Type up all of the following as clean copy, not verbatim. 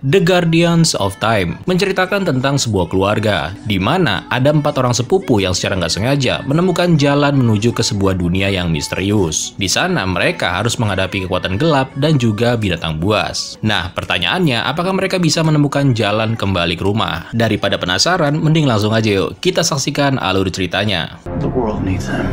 The Guardians of Time menceritakan tentang sebuah keluarga di mana ada 4 orang sepupu yang secara nggak sengaja menemukan jalan menuju ke sebuah dunia yang misterius. Di sana mereka harus menghadapi kekuatan gelap dan juga binatang buas. Nah, pertanyaannya, apakah mereka bisa menemukan jalan kembali ke rumah? Daripada penasaran, mending langsung aja yuk kita saksikan alur ceritanya. The world needs him.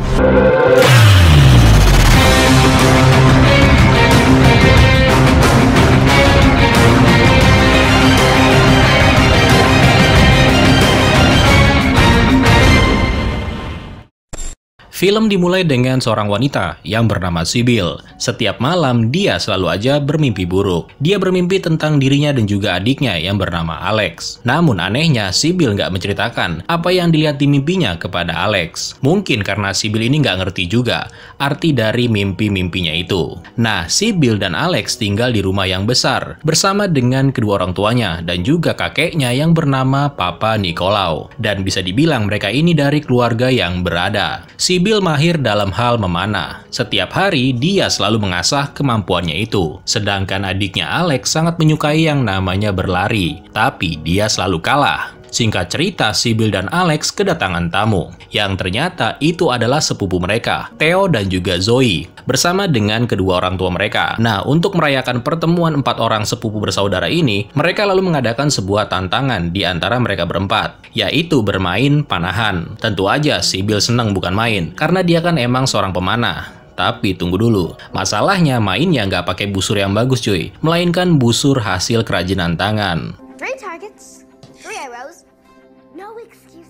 Film dimulai dengan seorang wanita yang bernama Sybil. Setiap malam, dia selalu aja bermimpi buruk. Dia bermimpi tentang dirinya dan juga adiknya yang bernama Alex. Namun anehnya, Sybil nggak menceritakan apa yang dilihat di mimpinya kepada Alex. Mungkin karena Sybil ini nggak ngerti juga arti dari mimpi-mimpinya itu. Nah, Sybil dan Alex tinggal di rumah yang besar bersama dengan kedua orang tuanya dan juga kakeknya yang bernama Papa Nicolau. Dan bisa dibilang mereka ini dari keluarga yang berada. Sybil mahir dalam hal memanah. Setiap hari dia selalu mengasah kemampuannya itu. Sedangkan adiknya Alex sangat menyukai yang namanya berlari. Tapi dia selalu kalah. Singkat cerita, Sybil dan Alex kedatangan tamu, yang ternyata itu adalah sepupu mereka, Theo dan juga Zoe, bersama dengan kedua orang tua mereka. Nah, untuk merayakan pertemuan 4 orang sepupu bersaudara ini, mereka lalu mengadakan sebuah tantangan di antara mereka berempat, yaitu bermain panahan. Tentu aja Sybil seneng bukan main, karena dia kan emang seorang pemanah. Tapi tunggu dulu, masalahnya mainnya nggak pakai busur yang bagus cuy, melainkan busur hasil kerajinan tangan. 3 targets, 3 arrows, no excuses.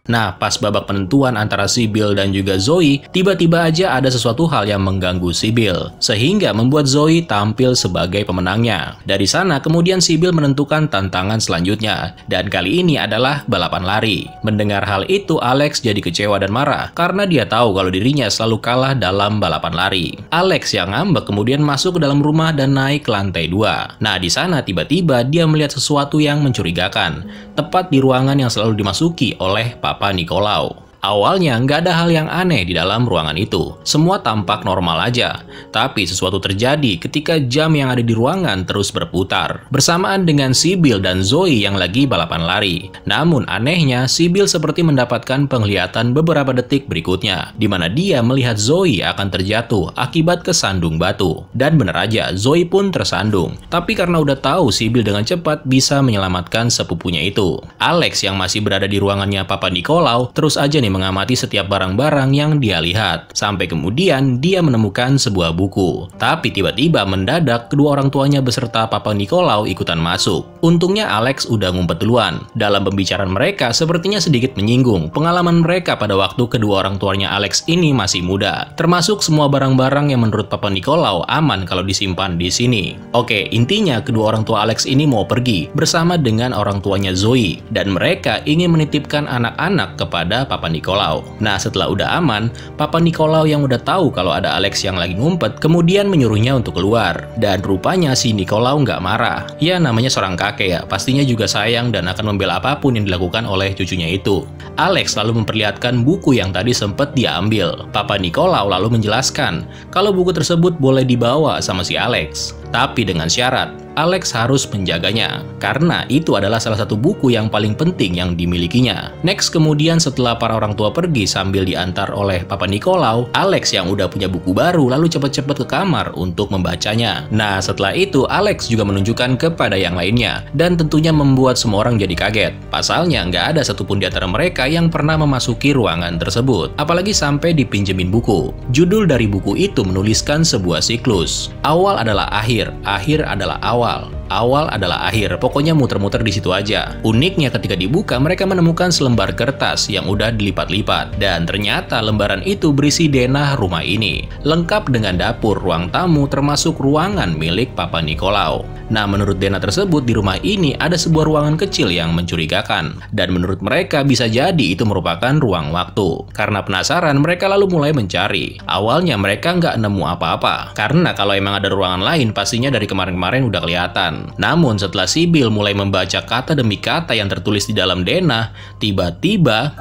Nah, pas babak penentuan antara Sybil dan juga Zoe, tiba-tiba aja ada sesuatu hal yang mengganggu Sybil, sehingga membuat Zoe tampil sebagai pemenangnya. Dari sana, kemudian Sybil menentukan tantangan selanjutnya, dan kali ini adalah balapan lari. Mendengar hal itu, Alex jadi kecewa dan marah, karena dia tahu kalau dirinya selalu kalah dalam balapan lari. Alex yang ngambek kemudian masuk ke dalam rumah dan naik ke lantai 2. Nah, di sana tiba-tiba dia melihat sesuatu yang mencurigakan, tepat di ruangan yang selalu dimasuki oleh Papa Nicolau. Awalnya nggak ada hal yang aneh di dalam ruangan itu. Semua tampak normal aja. Tapi sesuatu terjadi ketika jam yang ada di ruangan terus berputar. Bersamaan dengan Sybil dan Zoe yang lagi balapan lari. Namun anehnya, Sybil seperti mendapatkan penglihatan beberapa detik berikutnya. Di mana dia melihat Zoe akan terjatuh akibat kesandung batu. Dan bener aja, Zoe pun tersandung. Tapi karena udah tahu Sybil dengan cepat bisa menyelamatkan sepupunya itu. Alex yang masih berada di ruangannya Papa Nicolau terus aja nih mengamati setiap barang-barang yang dia lihat. Sampai kemudian dia menemukan sebuah buku. Tapi tiba-tiba mendadak kedua orang tuanya beserta Papa Nicolau ikutan masuk. Untungnya Alex udah ngumpet duluan. Dalam pembicaraan mereka sepertinya sedikit menyinggung pengalaman mereka pada waktu kedua orang tuanya Alex ini masih muda. Termasuk semua barang-barang yang menurut Papa Nicolau aman kalau disimpan di sini. Oke, intinya kedua orang tua Alex ini mau pergi bersama dengan orang tuanya Zoe. Dan mereka ingin menitipkan anak-anak kepada Papa Nicolau. Nah, setelah udah aman, Papa Nicolau yang udah tahu kalau ada Alex yang lagi ngumpet, kemudian menyuruhnya untuk keluar. Dan rupanya si Nicolau nggak marah. Ya, namanya seorang kakek ya, pastinya juga sayang dan akan membela apapun yang dilakukan oleh cucunya itu. Alex lalu memperlihatkan buku yang tadi sempat dia ambil. Papa Nicolau lalu menjelaskan kalau buku tersebut boleh dibawa sama si Alex. Tapi dengan syarat, Alex harus menjaganya, karena itu adalah salah satu buku yang paling penting yang dimilikinya. Next, kemudian setelah para orang tua pergi sambil diantar oleh Papa Nicolau, Alex yang udah punya buku baru lalu cepat-cepat ke kamar untuk membacanya. Nah, setelah itu Alex juga menunjukkan kepada yang lainnya, dan tentunya membuat semua orang jadi kaget. Pasalnya, nggak ada satupun di antara mereka yang pernah memasuki ruangan tersebut, apalagi sampai dipinjemin buku. Judul dari buku itu menuliskan sebuah siklus. Awal adalah akhir, akhir adalah awal. Awal adalah akhir, pokoknya muter-muter di situ aja. Uniknya ketika dibuka, mereka menemukan selembar kertas yang udah dilipat-lipat. Dan ternyata lembaran itu berisi denah rumah ini. Lengkap dengan dapur, ruang tamu, termasuk ruangan milik Papa Nicolau. Nah, menurut denah tersebut, di rumah ini ada sebuah ruangan kecil yang mencurigakan. Dan menurut mereka bisa jadi itu merupakan ruang waktu. Karena penasaran, mereka lalu mulai mencari. Awalnya mereka nggak nemu apa-apa. Karena kalau emang ada ruangan lain, pastinya dari kemarin-kemarin udah kelihatan. Namun setelah Sybil mulai membaca kata demi kata yang tertulis di dalam denah, tiba-tiba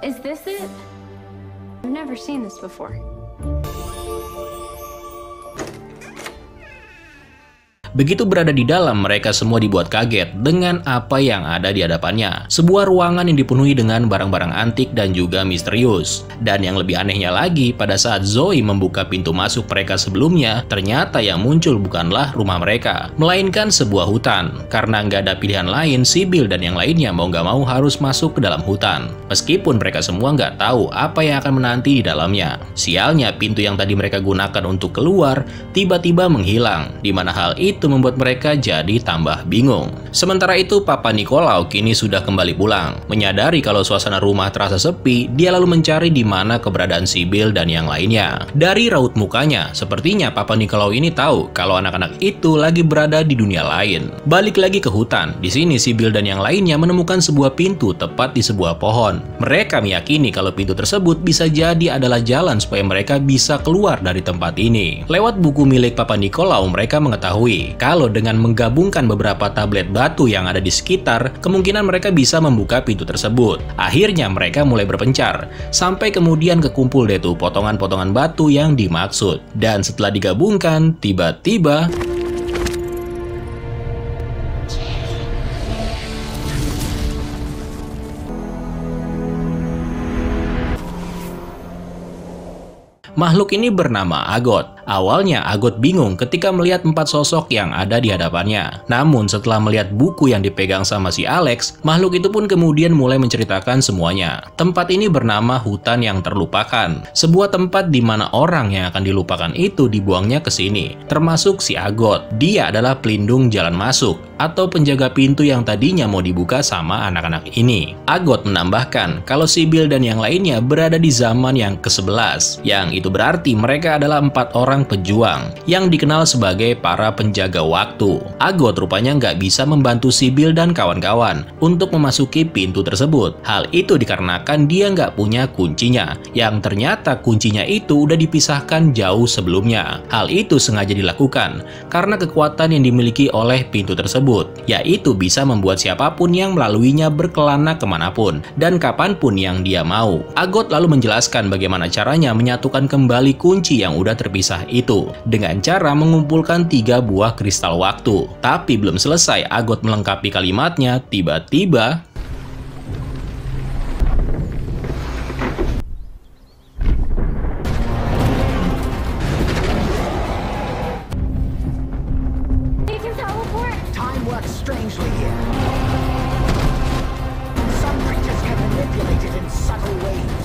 Is this it? I've never seen this before. Begitu berada di dalam, mereka semua dibuat kaget dengan apa yang ada di hadapannya. Sebuah ruangan yang dipenuhi dengan barang-barang antik dan juga misterius. Dan yang lebih anehnya lagi, pada saat Zoe membuka pintu masuk mereka sebelumnya, ternyata yang muncul bukanlah rumah mereka, melainkan sebuah hutan. Karena nggak ada pilihan lain, Sybil dan yang lainnya mau nggak mau harus masuk ke dalam hutan. Meskipun mereka semua nggak tahu apa yang akan menanti di dalamnya. Sialnya, pintu yang tadi mereka gunakan untuk keluar tiba-tiba menghilang, di mana hal itu membuat mereka jadi tambah bingung. Sementara itu, Papa Nicolau kini sudah kembali pulang. Menyadari kalau suasana rumah terasa sepi, dia lalu mencari di mana keberadaan Sybil dan yang lainnya. Dari raut mukanya, sepertinya Papa Nicolau ini tahu kalau anak-anak itu lagi berada di dunia lain. Balik lagi ke hutan, di sini Sybil dan yang lainnya menemukan sebuah pintu tepat di sebuah pohon. Mereka meyakini kalau pintu tersebut bisa jadi adalah jalan supaya mereka bisa keluar dari tempat ini. Lewat buku milik Papa Nicolau, mereka mengetahui kalau dengan menggabungkan beberapa tablet batu yang ada di sekitar, kemungkinan mereka bisa membuka pintu tersebut. Akhirnya mereka mulai berpencar, sampai kemudian kekumpul deh tuh potongan-potongan batu yang dimaksud. Dan setelah digabungkan, tiba-tiba makhluk ini bernama Agot. Awalnya Agot bingung ketika melihat 4 sosok yang ada di hadapannya. Namun setelah melihat buku yang dipegang sama si Alex, makhluk itu pun kemudian mulai menceritakan semuanya. Tempat ini bernama Hutan yang Terlupakan. Sebuah tempat di mana orang yang akan dilupakan itu dibuangnya ke sini. Termasuk si Agot. Dia adalah pelindung jalan masuk atau penjaga pintu yang tadinya mau dibuka sama anak-anak ini. Agot menambahkan kalau Sybil dan yang lainnya berada di zaman yang ke-11. Yang itu berarti mereka adalah 4 orang pejuang yang dikenal sebagai para penjaga waktu. Agot rupanya nggak bisa membantu Sybil dan kawan-kawan untuk memasuki pintu tersebut. Hal itu dikarenakan dia nggak punya kuncinya, yang ternyata kuncinya itu udah dipisahkan jauh sebelumnya. Hal itu sengaja dilakukan karena kekuatan yang dimiliki oleh pintu tersebut, yaitu bisa membuat siapapun yang melaluinya berkelana kemanapun dan kapanpun yang dia mau. Agot lalu menjelaskan bagaimana caranya menyatukan kembali kunci yang udah terpisah itu dengan cara mengumpulkan 3 buah kristal waktu. Tapi belum selesai Agot melengkapi kalimatnya, tiba-tiba You can teleport. Time works strangely here. Some creatures can manipulate it in subtle ways.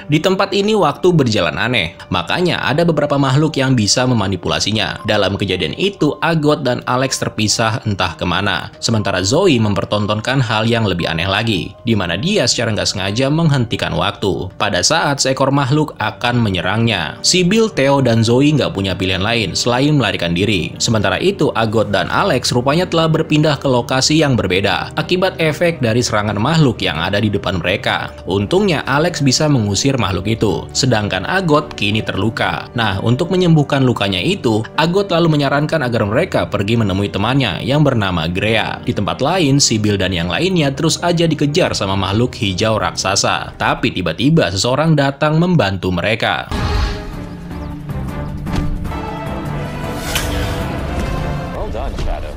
di tempat ini waktu berjalan aneh, makanya ada beberapa makhluk yang bisa memanipulasinya. Dalam kejadian itu, Agot dan Alex terpisah entah kemana, sementara Zoe mempertontonkan hal yang lebih aneh lagi, di mana dia secara nggak sengaja menghentikan waktu pada saat seekor makhluk akan menyerangnya. Sybil, Theo, dan Zoe nggak punya pilihan lain selain melarikan diri. Sementara itu, Agot dan Alex rupanya telah berpindah ke lokasi yang berbeda akibat efek dari serangan makhluk yang ada di depan mereka. Untungnya, Alex bisa mengusir makhluk itu, sedangkan Agot kini terluka. Nah, untuk menyembuhkan lukanya itu, Agot lalu menyarankan agar mereka pergi menemui temannya yang bernama Grea. Di tempat lain, Sybil dan yang lainnya terus aja dikejar sama makhluk hijau raksasa. Tapi tiba-tiba seseorang datang membantu mereka. Well done, Shadow.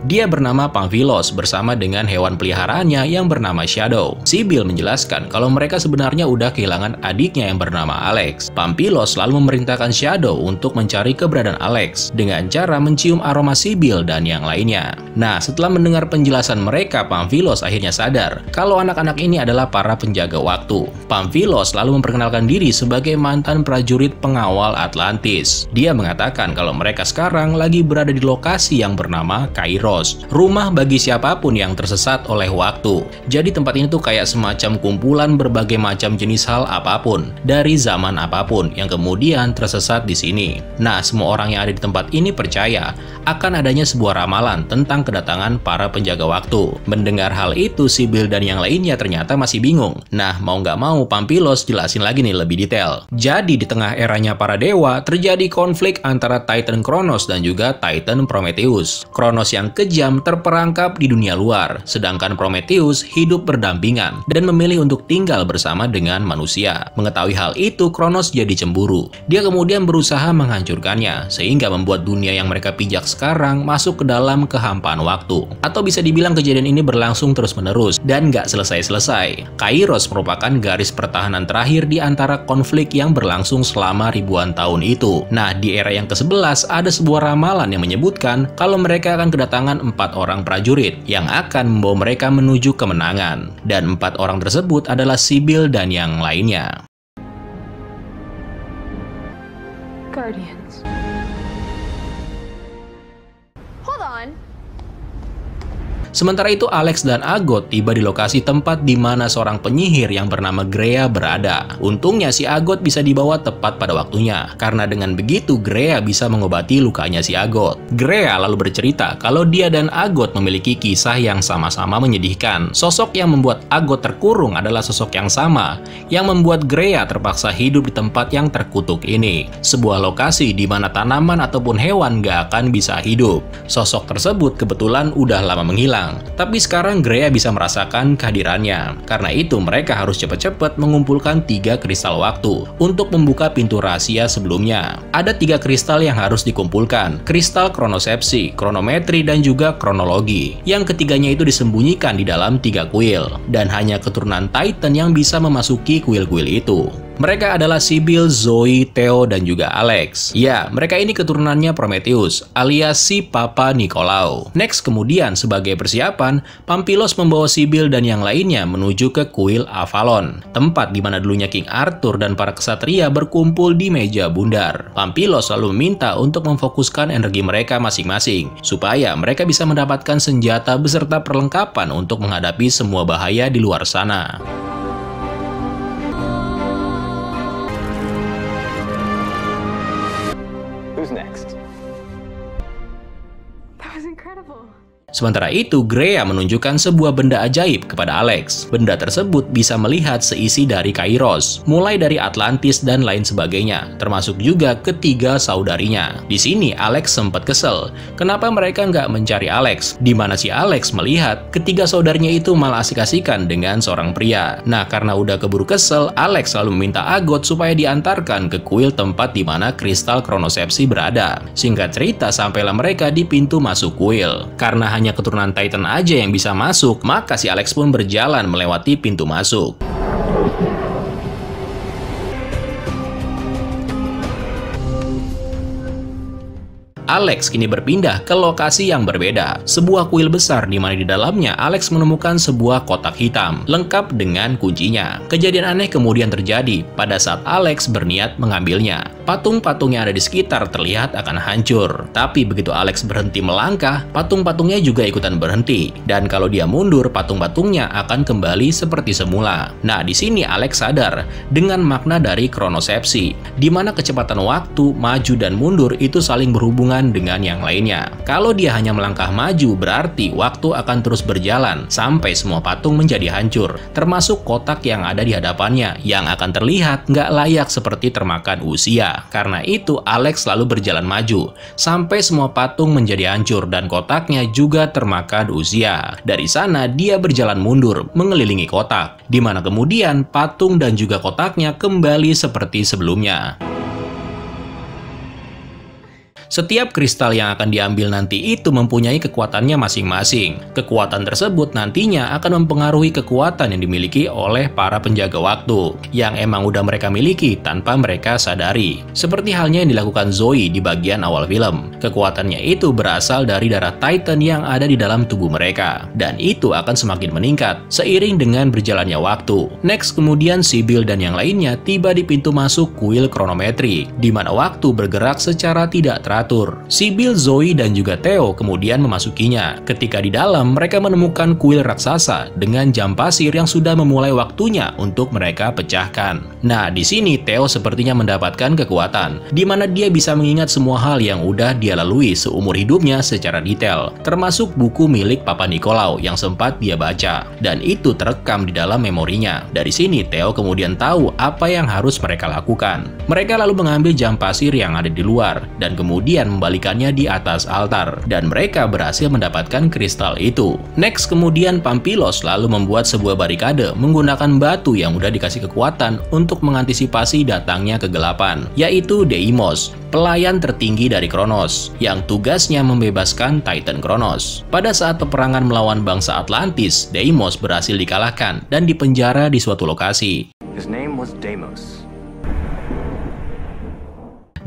Dia bernama Pamphilus bersama dengan hewan peliharaannya yang bernama Shadow. Sybil menjelaskan kalau mereka sebenarnya udah kehilangan adiknya yang bernama Alex. Pamphilus lalu memerintahkan Shadow untuk mencari keberadaan Alex dengan cara mencium aroma Sybil dan yang lainnya. Nah, setelah mendengar penjelasan mereka, Pamphilus akhirnya sadar kalau anak-anak ini adalah para penjaga waktu. Pamphilus lalu memperkenalkan diri sebagai mantan prajurit pengawal Atlantis. Dia mengatakan kalau mereka sekarang lagi berada di lokasi yang bernama Kairos, rumah bagi siapapun yang tersesat oleh waktu. Jadi tempat ini tuh kayak semacam kumpulan berbagai macam jenis hal apapun dari zaman apapun yang kemudian tersesat di sini. Nah, semua orang yang ada di tempat ini percaya akan adanya sebuah ramalan tentang kedatangan para penjaga waktu. Mendengar hal itu, Sybil dan yang lainnya ternyata masih bingung. Nah, mau nggak mau Pamphilus jelasin lagi nih lebih detail. Jadi di tengah eranya para dewa terjadi konflik antara Titan Kronos dan juga Titan Prometheus. Kronos yang kejam terperangkap di dunia luar, sedangkan Prometheus hidup berdampingan dan memilih untuk tinggal bersama dengan manusia. Mengetahui hal itu, Kronos jadi cemburu. Dia kemudian berusaha menghancurkannya, sehingga membuat dunia yang mereka pijak sekarang masuk ke dalam kehampaan waktu. Atau bisa dibilang kejadian ini berlangsung terus-menerus dan nggak selesai-selesai. Kairos merupakan garis pertahanan terakhir di antara konflik yang berlangsung selama ribuan tahun itu. Nah, di era yang ke-11 ada sebuah ramalan yang menyebutkan kalau mereka akan kedatangan 4 orang prajurit yang akan membawa mereka menuju kemenangan. Dan 4 orang tersebut adalah Sibyl dan yang lainnya. Guardians. Hold on. Sementara itu, Alex dan Agot tiba di lokasi tempat di mana seorang penyihir yang bernama Grea berada. Untungnya si Agot bisa dibawa tepat pada waktunya, karena dengan begitu Grea bisa mengobati lukanya si Agot. Grea lalu bercerita kalau dia dan Agot memiliki kisah yang sama-sama menyedihkan. Sosok yang membuat Agot terkurung adalah sosok yang sama, yang membuat Grea terpaksa hidup di tempat yang terkutuk ini. Sebuah lokasi di mana tanaman ataupun hewan gak akan bisa hidup. Sosok tersebut kebetulan udah lama menghilang. Tapi sekarang Grea bisa merasakan kehadirannya. Karena itu mereka harus cepat-cepat mengumpulkan 3 kristal waktu untuk membuka pintu rahasia sebelumnya. Ada 3 kristal yang harus dikumpulkan. Kristal kronosepsi, kronometri, dan juga kronologi. Yang ketiganya itu disembunyikan di dalam 3 kuil. Dan hanya keturunan Titan yang bisa memasuki kuil-kuil itu. Mereka adalah Sibyl, Zoe, Theo, dan juga Alex. Ya, mereka ini keturunannya Prometheus, alias si Papa Nicolau. Next, kemudian sebagai persiapan, Pampilos membawa Sibyl dan yang lainnya menuju ke kuil Avalon, tempat di mana dulunya King Arthur dan para kesatria berkumpul di meja bundar. Pampilos lalu meminta untuk memfokuskan energi mereka masing-masing, supaya mereka bisa mendapatkan senjata beserta perlengkapan untuk menghadapi semua bahaya di luar sana. Who's next? That was incredible. Sementara itu, Grea menunjukkan sebuah benda ajaib kepada Alex. Benda tersebut bisa melihat seisi dari Kairos, mulai dari Atlantis dan lain sebagainya, termasuk juga ketiga saudarinya. Di sini, Alex sempat kesel. Kenapa mereka nggak mencari Alex? Di mana si Alex melihat ketiga saudarinya itu malah asik-asikan dengan seorang pria. Nah, karena udah keburu kesel, Alex lalu meminta Agot supaya diantarkan ke kuil tempat di mana kristal kronosepsi berada. Singkat cerita, sampailah mereka di pintu masuk kuil. Karena hanya keturunan Titan aja yang bisa masuk, maka si Alex pun berjalan melewati pintu masuk. Alex kini berpindah ke lokasi yang berbeda, sebuah kuil besar di mana di dalamnya Alex menemukan sebuah kotak hitam, lengkap dengan kuncinya. Kejadian aneh kemudian terjadi pada saat Alex berniat mengambilnya. Patung-patung yang ada di sekitar terlihat akan hancur, tapi begitu Alex berhenti melangkah, patung-patungnya juga ikutan berhenti. Dan kalau dia mundur, patung-patungnya akan kembali seperti semula. Nah, di sini Alex sadar dengan makna dari kronosepsi, di mana kecepatan waktu, maju dan mundur itu saling berhubungan dengan yang lainnya. Kalau dia hanya melangkah maju, berarti waktu akan terus berjalan sampai semua patung menjadi hancur, termasuk kotak yang ada di hadapannya yang akan terlihat nggak layak seperti termakan usia. Karena itu, Alex selalu berjalan maju sampai semua patung menjadi hancur dan kotaknya juga termakan usia. Dari sana, dia berjalan mundur mengelilingi kotak, di mana kemudian patung dan juga kotaknya kembali seperti sebelumnya. Setiap kristal yang akan diambil nanti itu mempunyai kekuatannya masing-masing. Kekuatan tersebut nantinya akan mempengaruhi kekuatan yang dimiliki oleh para penjaga waktu, yang emang udah mereka miliki tanpa mereka sadari. Seperti halnya yang dilakukan Zoe di bagian awal film. Kekuatannya itu berasal dari darah Titan yang ada di dalam tubuh mereka, dan itu akan semakin meningkat seiring dengan berjalannya waktu. Next, kemudian Sibyl dan yang lainnya tiba di pintu masuk kuil kronometri, di mana waktu bergerak secara tidak teratur. Sibyl, Zoe, dan juga Theo kemudian memasukinya. Ketika di dalam, mereka menemukan kuil raksasa dengan jam pasir yang sudah memulai waktunya untuk mereka pecahkan. Nah, di sini Theo sepertinya mendapatkan kekuatan, di mana dia bisa mengingat semua hal yang udah dia dia lalui seumur hidupnya secara detail, termasuk buku milik Papa Nicolau yang sempat dia baca, dan itu terekam di dalam memorinya. Dari sini, Theo kemudian tahu apa yang harus mereka lakukan. Mereka lalu mengambil jam pasir yang ada di luar, dan kemudian membalikannya di atas altar, dan mereka berhasil mendapatkan kristal itu. Next, kemudian Pampilos lalu membuat sebuah barikade menggunakan batu yang udah dikasih kekuatan untuk mengantisipasi datangnya kegelapan, yaitu Deimos, pelayan tertinggi dari Kronos, yang tugasnya membebaskan Titan Kronos. Pada saat peperangan melawan bangsa Atlantis, Deimos berhasil dikalahkan dan dipenjara di suatu lokasi. His name was Deimos.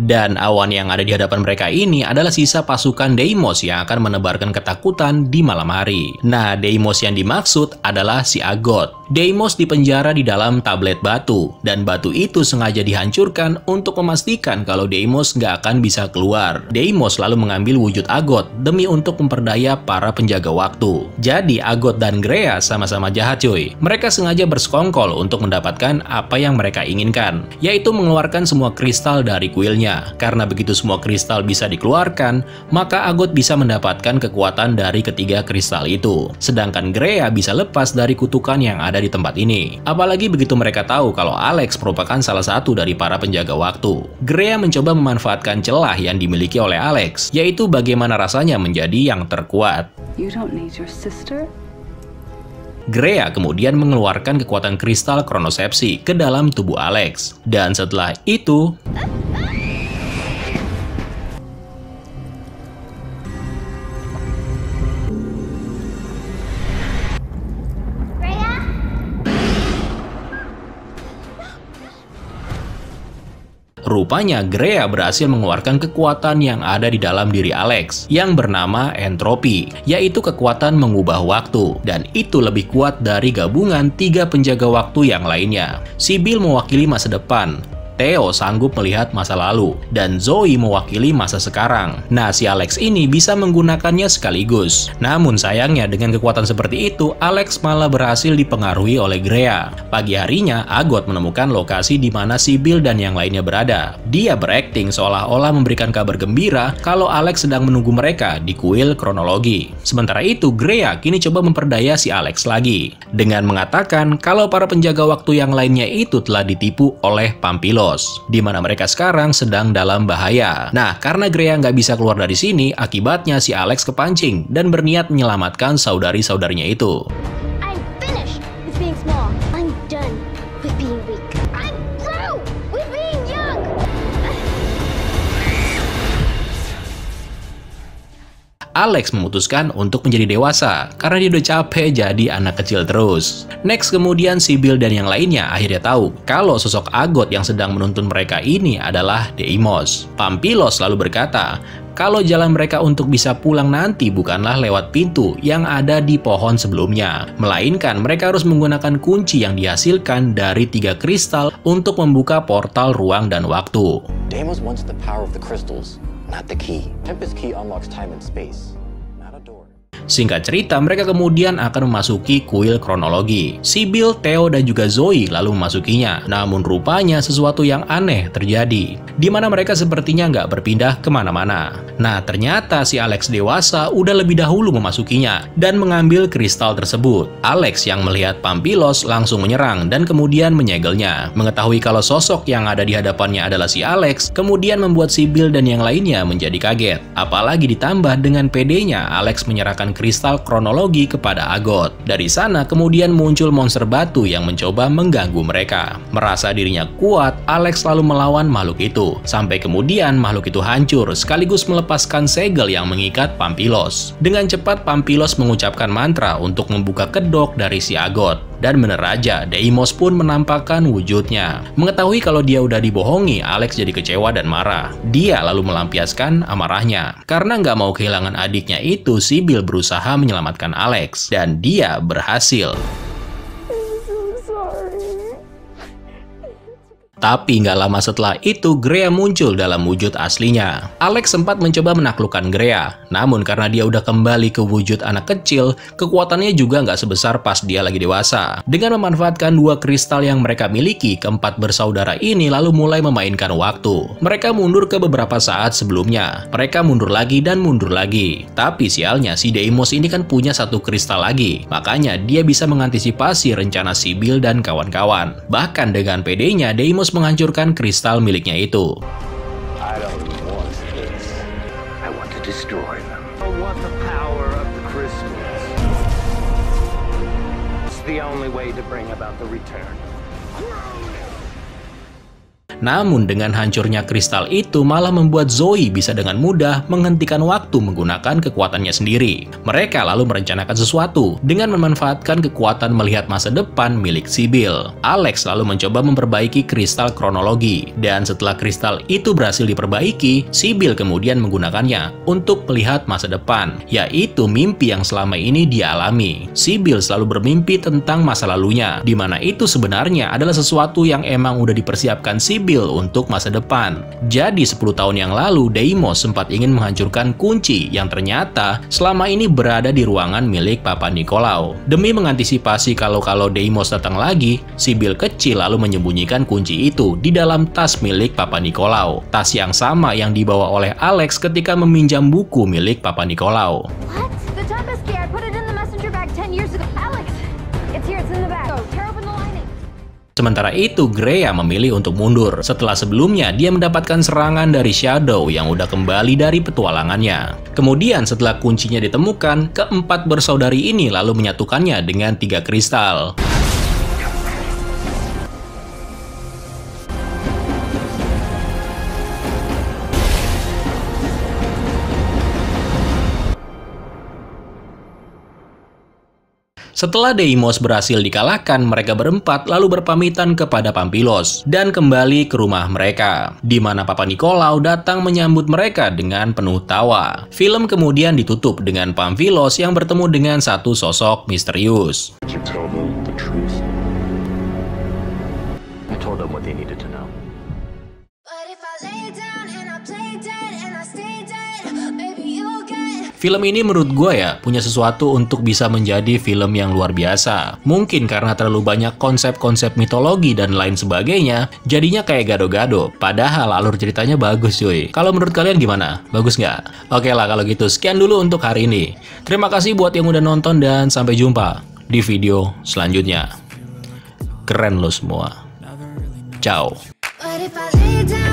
Dan awan yang ada di hadapan mereka ini adalah sisa pasukan Deimos yang akan menebarkan ketakutan di malam hari. Nah, Deimos yang dimaksud adalah si Agot. Deimos dipenjara di dalam tablet batu, dan batu itu sengaja dihancurkan untuk memastikan kalau Deimos nggak akan bisa keluar. Deimos lalu mengambil wujud Agot demi untuk memperdaya para penjaga waktu. Jadi Agot dan Grea sama-sama jahat cuy. Mereka sengaja bersekongkol untuk mendapatkan apa yang mereka inginkan, yaitu mengeluarkan semua kristal dari kuilnya. Karena begitu semua kristal bisa dikeluarkan, maka Agot bisa mendapatkan kekuatan dari ketiga kristal itu. Sedangkan Grea bisa lepas dari kutukan yang ada di tempat ini. Apalagi begitu mereka tahu kalau Alex merupakan salah satu dari para penjaga waktu. Grea mencoba memanfaatkan celah yang dimiliki oleh Alex, yaitu bagaimana rasanya menjadi yang terkuat. You don't need your sister? Grea kemudian mengeluarkan kekuatan kristal kronosepsi ke dalam tubuh Alex. Dan setelah itu, rupanya Grea berhasil mengeluarkan kekuatan yang ada di dalam diri Alex, yang bernama entropi, yaitu kekuatan mengubah waktu, dan itu lebih kuat dari gabungan 3 penjaga waktu yang lainnya. Sybil mewakili masa depan, Theo sanggup melihat masa lalu, dan Zoe mewakili masa sekarang. Nah, si Alex ini bisa menggunakannya sekaligus. Namun sayangnya dengan kekuatan seperti itu, Alex malah berhasil dipengaruhi oleh Grea. Pagi harinya, Agot menemukan lokasi di mana Sybil dan yang lainnya berada. Dia berakting seolah-olah memberikan kabar gembira kalau Alex sedang menunggu mereka di kuil kronologi. Sementara itu, Grea kini coba memperdaya si Alex lagi, dengan mengatakan kalau para penjaga waktu yang lainnya itu telah ditipu oleh Pampilos, di mana mereka sekarang sedang dalam bahaya. Nah, karena Grea nggak bisa keluar dari sini, akibatnya si Alex kepancing dan berniat menyelamatkan saudari-saudarinya itu. I'm finished with being small. I'm done with being weak. I'm through with being young. Alex memutuskan untuk menjadi dewasa karena dia udah capek jadi anak kecil terus. Next, kemudian Sybil dan yang lainnya akhirnya tahu kalau sosok Agot yang sedang menuntun mereka ini adalah Deimos. Pampilos lalu berkata kalau jalan mereka untuk bisa pulang nanti bukanlah lewat pintu yang ada di pohon sebelumnya, melainkan mereka harus menggunakan kunci yang dihasilkan dari 3 kristal untuk membuka portal ruang dan waktu. Deimos wants the power of the crystals, not the key. Tempest key unlocks time and space, not a door. Singkat cerita, mereka kemudian akan memasuki kuil kronologi. Sybil, Theo, dan juga Zoe lalu memasukinya. Namun rupanya sesuatu yang aneh terjadi, di mana mereka sepertinya nggak berpindah kemana-mana. Nah, ternyata si Alex dewasa udah lebih dahulu memasukinya dan mengambil kristal tersebut. Alex yang melihat Pampilos langsung menyerang dan kemudian menyegelnya. Mengetahui kalau sosok yang ada di hadapannya adalah si Alex, kemudian membuat Sybil dan yang lainnya menjadi kaget. Apalagi ditambah dengan pedenya Alex menyerahkan kristal kronologi kepada Agot. Dari sana kemudian muncul monster batu yang mencoba mengganggu mereka. Merasa dirinya kuat, Alex lalu melawan makhluk itu. Sampai kemudian makhluk itu hancur sekaligus melepaskan segel yang mengikat Pampilos. Dengan cepat Pampilos mengucapkan mantra untuk membuka kedok dari si Agot. Dan bener aja, Deimos pun menampakkan wujudnya. Mengetahui kalau dia udah dibohongi, Alex jadi kecewa dan marah. Dia lalu melampiaskan amarahnya. Karena nggak mau kehilangan adiknya itu, Sybil berusaha menyelamatkan Alex. Dan dia berhasil. Tapi nggak lama setelah itu, Grea muncul dalam wujud aslinya. Alex sempat mencoba menaklukkan Grea, namun karena dia udah kembali ke wujud anak kecil, kekuatannya juga nggak sebesar pas dia lagi dewasa. Dengan memanfaatkan 2 kristal yang mereka miliki, keempat bersaudara ini lalu mulai memainkan waktu. Mereka mundur ke beberapa saat sebelumnya. Mereka mundur lagi dan mundur lagi. Tapi sialnya, si Deimos ini kan punya 1 kristal lagi. Makanya dia bisa mengantisipasi rencana Sybil dan kawan-kawan. Bahkan dengan pedenya, Deimos menghancurkan kristal miliknya itu. I don't want this. I want to destroy them. I want the power of the crystals. It's the only way to bring about the return. Namun dengan hancurnya kristal itu malah membuat Zoe bisa dengan mudah menghentikan waktu menggunakan kekuatannya sendiri. Mereka lalu merencanakan sesuatu dengan memanfaatkan kekuatan melihat masa depan milik Sybil. Alex lalu mencoba memperbaiki kristal kronologi, dan setelah kristal itu berhasil diperbaiki, Sybil kemudian menggunakannya untuk melihat masa depan, yaitu mimpi yang selama ini dia alami. Sybil selalu bermimpi tentang masa lalunya, di mana itu sebenarnya adalah sesuatu yang emang udah dipersiapkan Sybil untuk masa depan. Jadi 10 tahun yang lalu, Deimos sempat ingin menghancurkan kunci yang ternyata selama ini berada di ruangan milik Papa Nicolau. Demi mengantisipasi kalau Deimos datang lagi, Sybil kecil lalu menyembunyikan kunci itu di dalam tas milik Papa Nicolau. Tas yang sama yang dibawa oleh Alex ketika meminjam buku milik Papa Nicolau. What? The Tempest key. I put it in the messenger bag 10 years ago. Alex! It's here. It's in the bag. Go. Tear open the lining. Sementara itu, Grea memilih untuk mundur setelah sebelumnya dia mendapatkan serangan dari Shadow yang udah kembali dari petualangannya. Kemudian setelah kuncinya ditemukan, keempat bersaudari ini lalu menyatukannya dengan 3 kristal. Setelah Deimos berhasil dikalahkan, mereka berempat lalu berpamitan kepada Pamphilos dan kembali ke rumah mereka, di mana Papa Nicolau datang menyambut mereka dengan penuh tawa. Film kemudian ditutup dengan Pamphilos yang bertemu dengan satu sosok misterius. You tell them the truth. I told them what they needed to know. But if I lay down and I play dead and I stay dead, baby you'll get. Film ini menurut gue ya, punya sesuatu untuk bisa menjadi film yang luar biasa. Mungkin karena terlalu banyak konsep-konsep mitologi dan lain sebagainya, jadinya kayak gado-gado. Padahal alur ceritanya bagus cuy. Kalau menurut kalian gimana? Bagus nggak? Oke lah kalau gitu, sekian dulu untuk hari ini. Terima kasih buat yang udah nonton dan sampai jumpa di video selanjutnya. Keren lo semua. Ciao. But if I lay down